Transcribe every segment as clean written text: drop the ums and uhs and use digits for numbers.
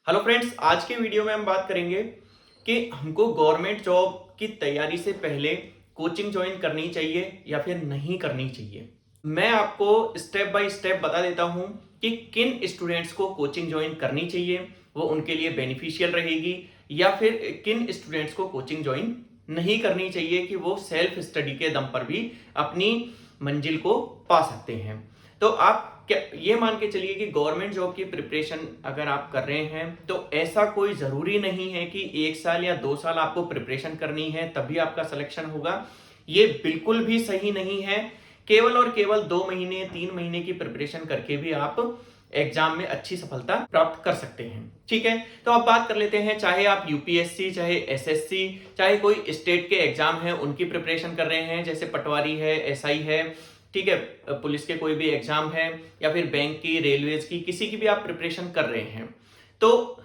Hello friends, आज के video में हम बात करेंगे कि हमको गवर्नमेंट जॉब की तैयारी से पहले कोचिंग ज्वाइन करनी चाहिए या फिर नहीं करनी चाहिए। मैं आपको स्टेप बाय स्टेप बता देता हूं कि किन स्टूडेंट्स को कोचिंग ज्वाइन करनी चाहिए, वो उनके लिए बेनिफिशियल रहेगी, या फिर किन स्टूडेंट्स को कोचिंग ज्वाइन नहीं करनी चाहिए कि वो सेल्फ स्टडी के दम पर भी अपनी मंजिल को पा सकते हैं। तो आप क्या ये मान के चलिए कि गवर्नमेंट जॉब की प्रिपरेशन अगर आप कर रहे हैं तो ऐसा कोई जरूरी नहीं है कि 1 साल या 2 साल आपको प्रिपरेशन करनी है तभी आपका सिलेक्शन होगा। ये बिल्कुल भी सही नहीं है। केवल और केवल 2 महीने 3 महीने की प्रिपरेशन करके भी आप एग्जाम में अच्छी सफलता प्राप्त कर सकते हैं। ठीक है, तो अब बात कर लेते हैं। चाहे आप यूपीएससी, चाहे एसएससी, चाहे कोई स्टेट के एग्जाम है उनकी प्रिपरेशन कर रहे हैं, जैसे पटवारी है, एसआई है, ठीक है, पुलिस के कोई भी एग्जाम है, या फिर बैंक की, रेलवेज की, किसी की भी आप प्रिपरेशन कर रहे हैं, तो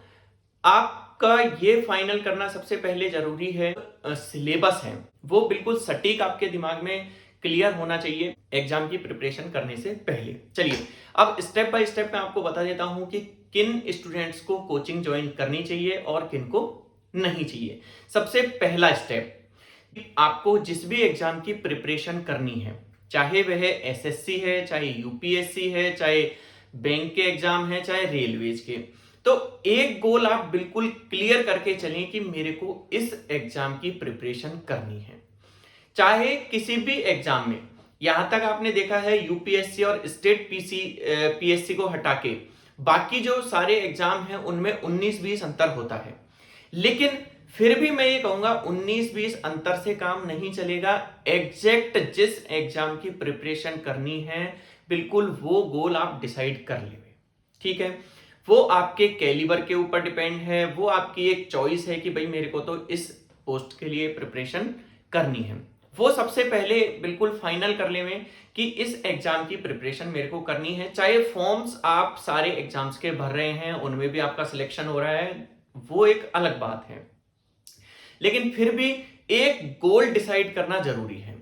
आपका ये फाइनल करना सबसे पहले जरूरी है। सिलेबस है वो बिल्कुल सटीक आपके दिमाग में क्लियर होना चाहिए एग्जाम की प्रिपरेशन करने से पहले। चलिए अब स्टेप बाय स्टेप मैं आपको बता देता हूं कि किन स्टूडेंट्स को कोचिंग ज्वाइन करनी चाहिए और किन को नहीं चाहिए। सबसे पहला स्टेप, आपको जिस भी एग्जाम की प्रिपरेशन करनी है, चाहे वह एसएससी है, चाहे यूपीएससी है, चाहे बैंक के एग्जाम है, चाहे रेलवेज के, तो एक गोल आप बिल्कुल क्लियर करके चलें कि मेरे को इस एग्जाम की प्रिपरेशन करनी है। चाहे किसी भी एग्जाम में, यहां तक आपने देखा है यूपीएससी और स्टेट पीएससी को हटा के बाकी जो सारे एग्जाम हैं उनमें 19-20 अंतर होता है, लेकिन फिर भी मैं ये कहूंगा 19-20 अंतर से काम नहीं चलेगा। एग्जैक्ट जिस एग्जाम की प्रिपरेशन करनी है बिल्कुल वो गोल आप डिसाइड कर ले। ठीक है, वो आपके कैलिबर के ऊपर डिपेंड है, वो आपकी एक चॉइस है कि भाई मेरे को तो इस पोस्ट के लिए प्रिपरेशन करनी है। वो सबसे पहले बिल्कुल फाइनल कर ले में कि इस एग्जाम की प्रिपरेशन मेरे को करनी है। चाहे फॉर्म्स आप सारे एग्जाम्स के भर रहे हैं, उनमें भी आपका सिलेक्शन हो रहा है, वो एक अलग बात है, लेकिन फिर भी एक गोल डिसाइड करना जरूरी है।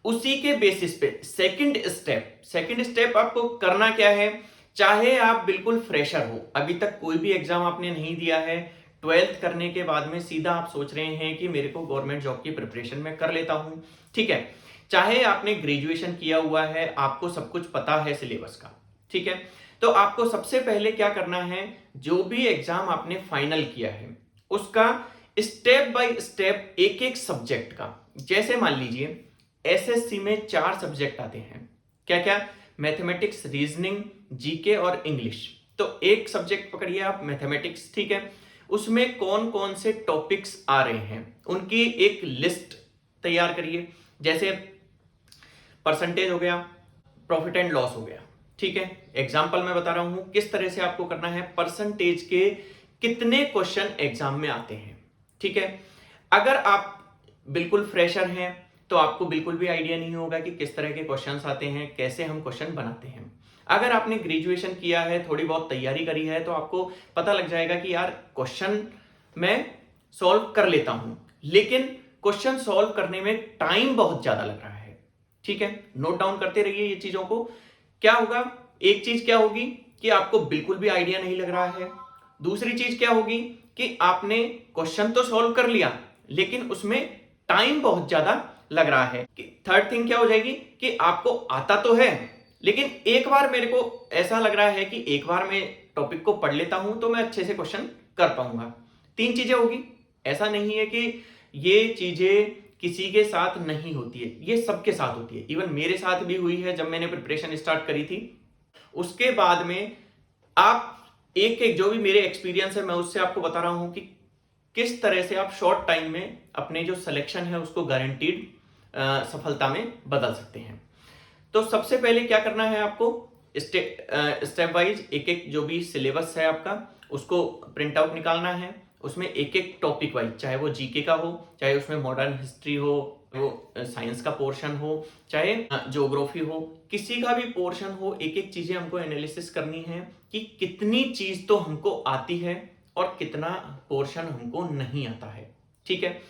उसी के बेसिस पे सेकंड स्टेप आपको करना क्या है। चाहे आप बिल्कुल फ्रेशर हो, अभी तक कोई भी एग्जाम आपने नहीं दिया है, 12th करने के बाद में सीधा आप सोच रहे हैं कि मेरे को गवर्नमेंट जॉब की प्रिपरेशन में कर लेता हूं, ठीक है। चाहे आपने ग्रेजुएशन किया हुआ है, आपको सब कुछ पता है सिलेबस का, ठीक है, तो आपको सबसे पहले क्या करना है, जो भी एग्जाम आपने फाइनल किया है उसका स्टेप बाय स्टेप एक एक सब्जेक्ट का, जैसे मान लीजिए एसएससी में 4 सब्जेक्ट आते हैं, क्या क्या, मैथमेटिक्स, रीजनिंग, जीके और इंग्लिश। तो एक सब्जेक्ट पकड़िए आप मैथमेटिक्स, ठीक है, उसमें कौन कौन से टॉपिक्स आ रहे हैं उनकी एक लिस्ट तैयार करिए। जैसे परसेंटेज हो गया, प्रॉफिट एंड लॉस हो गया, ठीक है। एग्जाम्पल मैं बता रहा हूं किस तरह से आपको करना है। परसेंटेज के कितने क्वेश्चन एग्जाम में आते हैं, ठीक है। अगर आप बिल्कुल फ्रेशर हैं तो आपको बिल्कुल भी आइडिया नहीं होगा कि किस तरह के क्वेश्चंस आते हैं, कैसे हम क्वेश्चन बनाते हैं। अगर आपने ग्रेजुएशन किया है, थोड़ी बहुत तैयारी करी है, तो आपको पता लग जाएगा कि यार क्वेश्चन मैं सॉल्व कर लेता हूं, लेकिन क्वेश्चन सॉल्व करने में टाइम बहुत ज्यादा लग रहा है, ठीक है। नोट डाउन करते रहिए ये चीजों को। क्या होगा, एक चीज क्या होगी कि आपको बिल्कुल भी आइडिया नहीं लग रहा है। दूसरी चीज क्या होगी कि आपने क्वेश्चन तो सॉल्व कर लिया लेकिन उसमें टाइम बहुत ज्यादा लग रहा है। थर्ड थिंग क्या हो जाएगी कि आपको आता तो है, लेकिन एक बार मेरे को ऐसा लग रहा है कि एक बार मैं टॉपिक को पढ़ लेता हूं तो मैं अच्छे से क्वेश्चन कर पाऊंगा। 3 चीजें होगी। ऐसा नहीं है कि ये चीजें किसी के साथ नहीं होती है, ये सबके साथ होती है। इवन मेरे साथ भी हुई है जब मैंने प्रिपरेशन स्टार्ट करी थी। उसके बाद में आप एक एक जो भी मेरे एक्सपीरियंस है मैं उससे आपको बता रहा हूं कि किस तरह से आप शॉर्ट टाइम में अपने जो सिलेक्शन है उसको गारंटीड सफलता में बदल सकते हैं। तो सबसे पहले क्या करना है आपको, स्टेप वाइज एक एक जो भी सिलेबस है आपका उसको प्रिंट आउट निकालना है। उसमें एक एक टॉपिक वाइज, चाहे वो जीके का हो, चाहे उसमें मॉडर्न हिस्ट्री हो, वो साइंस का पोर्शन हो, चाहे ज्योग्राफी हो, किसी का भी पोर्शन हो, एक एक चीजें हमको एनालिसिस करनी है कि कितनी चीज तो हमको आती है और कितना पोर्शन हमको नहीं आता है, ठीक है।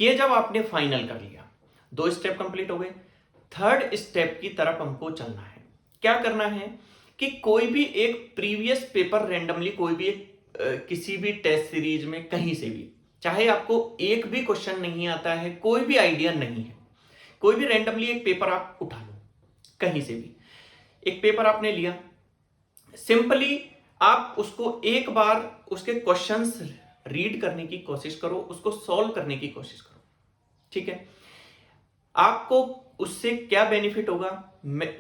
ये जब आपने फाइनल कर लिया, 2 स्टेप कंप्लीट हो गए। थर्ड स्टेप की तरफ हमको चलना है। क्या करना है कि कोई भी एक प्रीवियस पेपर, रैंडमली कोई भी एक किसी भी टेस्ट सीरीज में कहीं से भी, चाहे आपको एक भी क्वेश्चन नहीं आता है, कोई भी आइडिया नहीं है, कोई भी रैंडमली एक पेपर आप उठा लो, कहीं से भी एक पेपर आपने लिया, सिंपली आप उसको एक बार उसके क्वेश्चंस रीड करने की कोशिश करो, उसको सॉल्व करने की कोशिश करो, ठीक है। आपको उससे क्या बेनिफिट होगा,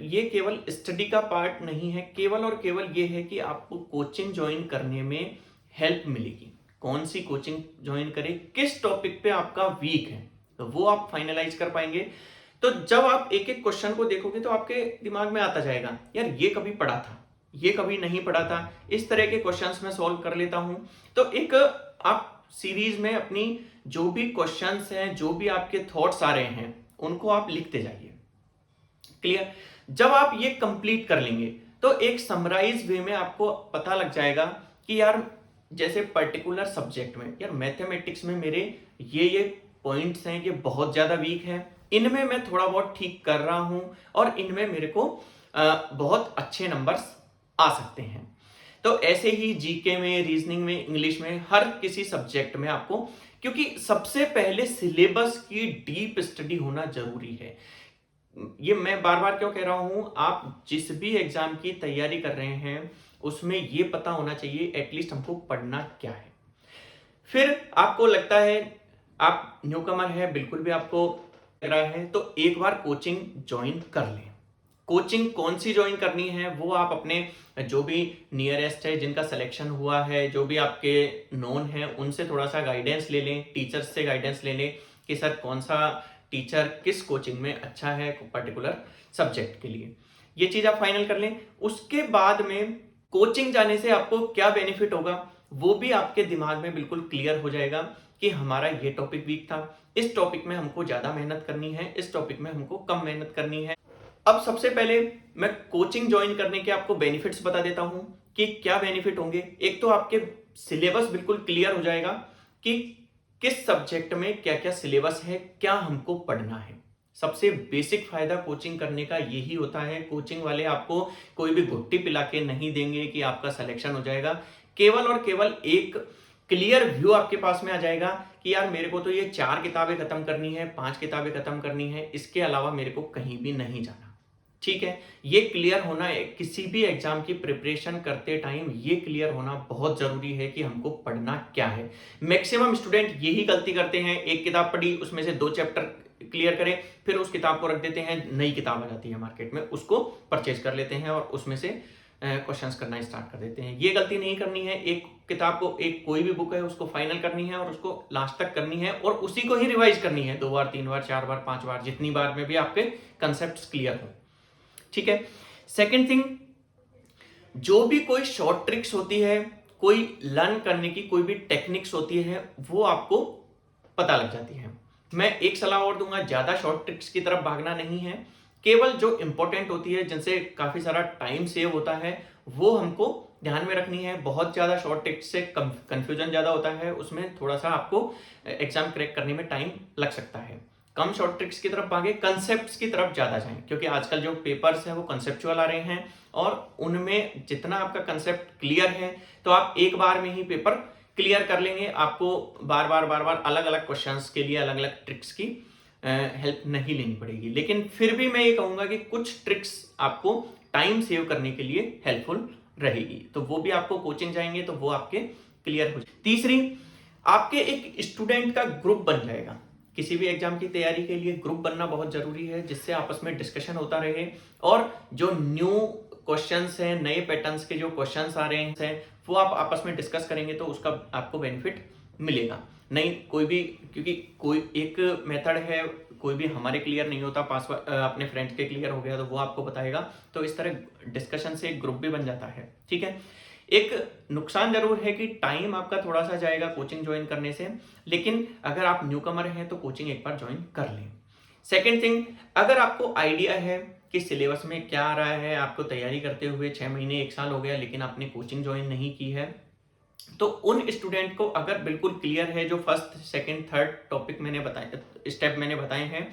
ये केवल स्टडी का पार्ट नहीं है, केवल और केवल ये है कि आपको कोचिंग ज्वाइन करने में हेल्प मिलेगी। कौन सी कोचिंग ज्वाइन करें, किस टॉपिक पे आपका वीक है, तो वो आप फाइनलाइज कर पाएंगे। तो जब आप एक एक क्वेश्चन को देखोगे तो आपके दिमाग में आता जाएगा, यार ये कभी पढ़ा था, ये कभी नहीं पढ़ा था, इस तरह के क्वेश्चंस मैं सॉल्व कर लेता हूं। तो एक आप सीरीज में अपनी जो भी क्वेश्चंस हैं, जो भी आपके थॉट्स आ रहे हैं, उनको आप लिखते जाइए। क्लियर? जब आप ये कंप्लीट कर लेंगे तो एक समराइज वे में आपको पता लग जाएगा कि यार जैसे पर्टिकुलर सब्जेक्ट में, यार मैथमेटिक्स में मेरे ये पॉइंट्स हैं, ये बहुत ज्यादा वीक हैं, इनमें मैं थोड़ा बहुत ठीक कर रहा हूं और इनमें मेरे को बहुत अच्छे नंबर्स आ सकते हैं। तो ऐसे ही जीके में, रीजनिंग में, इंग्लिश में, हर किसी सब्जेक्ट में आपको, क्योंकि सबसे पहले सिलेबस की डीप स्टडी होना जरूरी है। ये मैं बार बार क्यों कह रहा हूं, आप जिस भी एग्जाम की तैयारी कर रहे हैं उसमें ये पता होना चाहिए एटलीस्ट हमको पढ़ना क्या है। फिर आपको लगता है आप न्यूकमर है, बिल्कुल भी आपको लग रहा है, तो एक बार कोचिंग ज्वाइन कर लें। कोचिंग कौन सी ज्वाइन करनी है वो आप अपने जो भी नियरेस्ट है, जिनका सिलेक्शन हुआ है, जो भी आपके नोन है, उनसे थोड़ा सा गाइडेंस ले लें, टीचर्स से गाइडेंस ले लें कि सर कौन सा टीचर किस कोचिंग में अच्छा है पर्टिकुलर सब्जेक्ट के लिए। ये चीज आप फाइनल कर लें। उसके बाद में कोचिंग जाने से आपको क्या बेनिफिट होगा वो भी आपके दिमाग में बिल्कुल क्लियर हो जाएगा कि हमारा ये टॉपिक वीक था, इस टॉपिक में हमको ज्यादा मेहनत करनी है, इस टॉपिक में हमको कम मेहनत करनी है। अब सबसे पहले मैं कोचिंग ज्वाइन करने के आपको बेनिफिट्स बता देता हूं कि क्या बेनिफिट होंगे। एक तो आपके सिलेबस बिल्कुल क्लियर हो जाएगा कि किस सब्जेक्ट में क्या क्या सिलेबस है, क्या हमको पढ़ना है। सबसे बेसिक फायदा कोचिंग करने का यही होता है। कोचिंग वाले आपको कोई भी घुट्टी पिला के नहीं देंगे कि आपका सिलेक्शन हो जाएगा। केवल और केवल एक क्लियर व्यू आपके पास में आ जाएगा कि यार मेरे को तो ये 4 किताबें खत्म करनी है, 5 किताबें खत्म करनी है, इसके अलावा मेरे को कहीं भी नहीं जाना। ठीक है, ये क्लियर होना है। किसी भी एग्जाम की प्रिपरेशन करते टाइम ये क्लियर होना बहुत जरूरी है कि हमको पढ़ना क्या है। मैक्सिमम स्टूडेंट यही गलती करते हैं, एक किताब पढ़ी, उसमें से 2 चैप्टर क्लियर करें, फिर उस किताब को रख देते हैं, नई किताब आ जाती है मार्केट में, उसको परचेज कर लेते हैं और उसमें से क्वेश्चंस करना स्टार्ट कर देते हैं। ये गलती नहीं करनी है। एक किताब को, एक कोई भी बुक है उसको फाइनल करनी है और उसको लास्ट तक करनी है और उसी को ही रिवाइज करनी है 2 बार, 3 बार, 4 बार, 5 बार, जितनी बार में भी आपके कंसेप्ट क्लियर हो। ठीक है। सेकेंड थिंग, जो भी कोई शॉर्ट ट्रिक्स होती है, कोई लर्न करने की कोई भी टेक्निक्स होती है, वो आपको पता लग जाती है। मैं एक सलाह और दूंगा, ज्यादा शॉर्ट ट्रिक्स की तरफ भागना नहीं है। केवल जो इंपॉर्टेंट होती है, जिनसे काफी सारा टाइम सेव होता है, वो हमको ध्यान में रखनी है। बहुत ज्यादा शॉर्ट ट्रिक्स से कंफ्यूजन ज्यादा होता है, उसमें थोड़ा सा आपको एग्जाम क्रैक करने में टाइम लग सकता है। कम शॉर्ट ट्रिक्स की तरफ भागे, कंसेप्ट्स की तरफ ज्यादा जाएं, क्योंकि आजकल जो पेपर्स हैं वो कंसेप्चुअल आ रहे हैं और उनमें जितना आपका कंसेप्ट क्लियर है तो आप एक बार में ही पेपर क्लियर कर लेंगे। आपको बार बार अलग अलग क्वेश्चंस के लिए अलग अलग ट्रिक्स की हेल्प नहीं लेनी पड़ेगी। लेकिन फिर भी मैं ये कहूंगा कि कुछ ट्रिक्स आपको टाइम सेव करने के लिए हेल्पफुल रहेगी, तो वो भी आपको कोचिंग जाएंगे तो वो आपके क्लियर हो जाए। तीसरी, आपके एक स्टूडेंट का ग्रुप बन जाएगा। किसी भी एग्जाम की तैयारी के लिए ग्रुप बनना बहुत जरूरी है, जिससे आपस में डिस्कशन होता रहे और जो न्यू क्वेश्चंस हैं, नए पैटर्न्स के जो क्वेश्चंस आ रहे हैं, वो आप आपस में डिस्कस करेंगे तो उसका आपको बेनिफिट मिलेगा। नहीं कोई भी, क्योंकि कोई एक मेथड है, कोई भी हमारे क्लियर नहीं होता, पास अपने फ्रेंड्स के क्लियर हो गया तो वो आपको बताएगा, तो इस तरह डिस्कशन से एक ग्रुप भी बन जाता है। ठीक है। एक नुकसान जरूर है कि टाइम आपका थोड़ा सा जाएगा कोचिंग ज्वाइन करने से, लेकिन अगर आप न्यूकमर हैं तो कोचिंग एक बार ज्वाइन कर लें। सेकेंड थिंग, अगर आपको आइडिया है कि सिलेबस में क्या आ रहा है, आपको तैयारी करते हुए 6 महीने 1 साल हो गया लेकिन आपने कोचिंग ज्वाइन नहीं की है, तो उन स्टूडेंट को अगर बिल्कुल क्लियर है, जो फर्स्ट सेकेंड थर्ड टॉपिक मैंने बताए, स्टेप मैंने बताए हैं,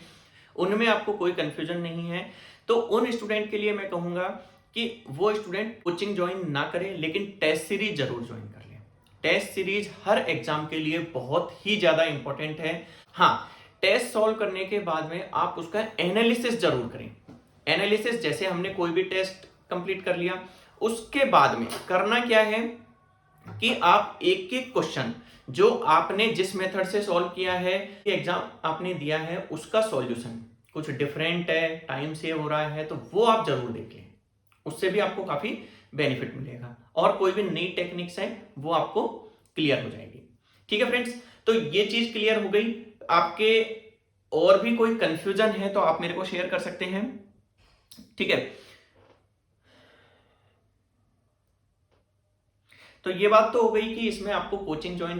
उनमें आपको कोई कंफ्यूजन नहीं है, तो उन स्टूडेंट के लिए मैं कहूंगा कि वो स्टूडेंट कोचिंग ज्वाइन ना करें, लेकिन टेस्ट सीरीज जरूर ज्वाइन कर लें। टेस्ट सीरीज हर एग्जाम के लिए बहुत ही ज्यादा इंपॉर्टेंट है। हाँ, टेस्ट सॉल्व करने के बाद में आप उसका एनालिसिस जरूर करें। एनालिसिस जैसे हमने कोई भी टेस्ट कंप्लीट कर लिया, उसके बाद में करना क्या है कि आप एक एक क्वेश्चन जो आपने जिस मेथड से सॉल्व किया है, एग्जाम आपने दिया है, उसका सॉल्यूशन कुछ डिफरेंट है, टाइम सेव हो रहा है, तो वो आप जरूर देख लें। उससे भी आपको काफी बेनिफिट मिलेगा और कोई भी नई टेक्निक्स है वो आपको क्लियर हो जाएगी। ठीक है फ्रेंड्स, तो ये चीज क्लियर हो गई। आपके और भी कोई कंफ्यूजन है तो आप मेरे को शेयर कर सकते हैं। ठीक है, तो ये बात तो हो गई कि इसमें आपको कोचिंग ज्वाइन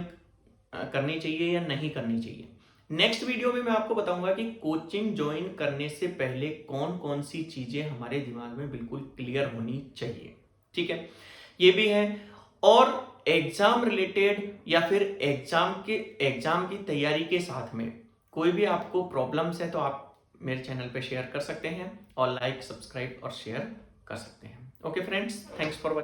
करनी चाहिए या नहीं करनी चाहिए। नेक्स्ट वीडियो में मैं आपको बताऊंगा कि कोचिंग ज्वाइन करने से पहले कौन कौन सी चीजें हमारे दिमाग में बिल्कुल क्लियर होनी चाहिए। ठीक है, ये भी है। और एग्जाम रिलेटेड या फिर एग्जाम की तैयारी के साथ में कोई भी आपको प्रॉब्लम्स है तो आप मेरे चैनल पे शेयर कर सकते हैं और लाइक, सब्सक्राइब और शेयर कर सकते हैं। Okay friends, thanks for watching.